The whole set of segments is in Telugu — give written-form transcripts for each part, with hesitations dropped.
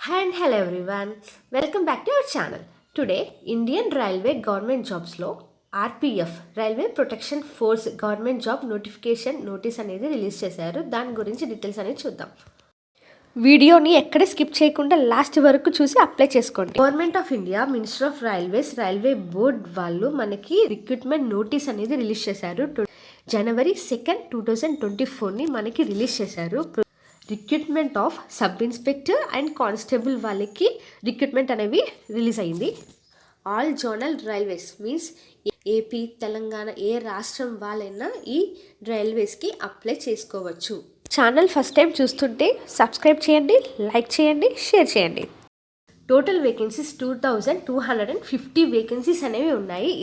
Hi and hello everyone. Welcome back to our channel. Today, Indian Railway Government Jobs లో RPF railway protection force government job notification notice అనేది రిలీజ్ చేశారు. దాని గురించి డీటెయిల్స్ అనేది చూద్దాం. వీడియోని ఎక్కడ స్కిప్ చేయకుండా లాస్ట్ వరకు చూసి అప్లై చేసుకోండి. Government of India, minister of railways, railway board వాళ్ళు మనకి రిక్రూట్మెంట్ నోటీస్ అనేది రిలీజ్ చేశారు. జనవరి 2, 2024ని మనకి రిలీజ్ చేశారు. Recruitment of sub inspector and constable వాళ్ళకి రిక్రూట్మెంట్ అనేవి రిలీజ్ అయింది. All zonal railways means AP, Telangana ఏ రాష్ట్రం వాళ్ళైనా ఈ రైల్వేస్కి అప్లై చేసుకోవచ్చు. ఛానల్ ఫస్ట్ టైం చూస్తుంటే సబ్స్క్రైబ్ చేయండి, లైక్ చేయండి, షేర్ చేయండి. టోటల్ వేకెన్సీస్ 2250 వేకెన్సీస్ అనేవి ఉన్నాయి.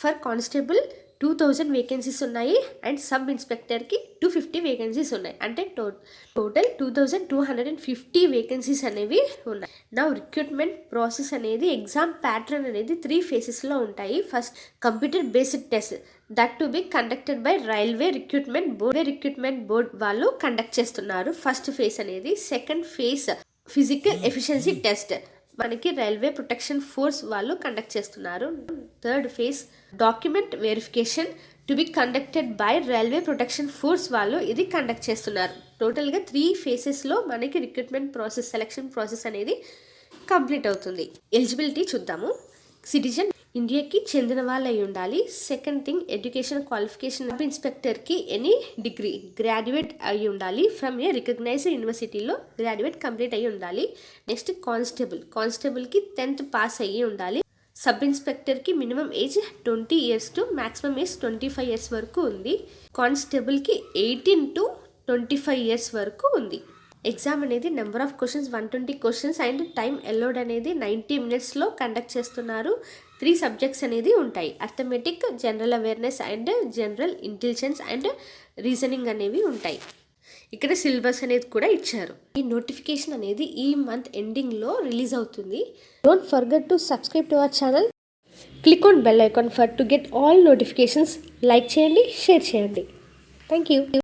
ఫర్ కానిస్టేబుల్ 2000 వేకెన్సీస్ ఉన్నాయి అండ్ సబ్ ఇన్స్పెక్టర్కి 250 వేకెన్సీస్ ఉన్నాయి. అంటే టోటల్ 2250 వేకెన్సీస్ అనేవి ఉన్నాయి. నా రిక్రూట్మెంట్ ప్రాసెస్ అనేది ఎగ్జామ్ ప్యాటర్న్ అనేది 3 phases ఉంటాయి. First computer based test that to be conducted by railway recruitment board వాళ్ళు కండక్ట్ చేస్తున్నారు. ఫస్ట్ ఫేజ్ అనేది. Second phase physical efficiency test మనకి రైల్వే ప్రొటెక్షన్ ఫోర్స్ వాళ్ళు కండక్ట్ చేస్తున్నారు. Third phase document verification to be conducted by railway protection force వాళ్ళు ఇది కండక్ట్ చేస్తున్నారు. టోటల్గా 3 phases మనకి రిక్రూట్మెంట్ ప్రాసెస్, సెలక్షన్ ప్రాసెస్ అనేది కంప్లీట్ అవుతుంది. ఎలిజిబిలిటీ చూద్దాము. సిటిజన్ ఇండియాకి చెందిన వాళ్ళు అయి ఉండాలి. Second thing education qualification. Sub ఇన్స్పెక్టర్కి any degree graduate అయి ఉండాలి. ఫ్రమ్ ఏ రికగ్నైజ్డ్ యూనివర్సిటీలో గ్రాడ్యుయేట్ కంప్లీట్ అయ్యి ఉండాలి. నెక్స్ట్ కానిస్టేబుల్కి 10th పాస్ అయ్యి ఉండాలి. సబ్ ఇన్స్పెక్టర్కి minimum age 20 years to maximum age 25 years వరకు ఉంది. కానిస్టేబుల్కి 18 to 25 years వరకు ఉంది. ఎగ్జామ్ అనేది number of questions 120 questions and time allowed అనేది 90 minutesలో కండక్ట్ చేస్తున్నారు. 3 subjects అనేది ఉంటాయి. Arithmetic, general awareness and general intelligence and reasoning అనేవి ఉంటాయి. ఇక్కడ సిలబస్ అనేది కూడా ఇచ్చారు. ఈ నోటిఫికేషన్ అనేది ఈ మంత్ ఎండింగ్లో రిలీజ్ అవుతుంది. Don't forget to subscribe to our channel. Click on bell icon for to get all notifications. Like చేయండి, షేర్ చేయండి. Thank you.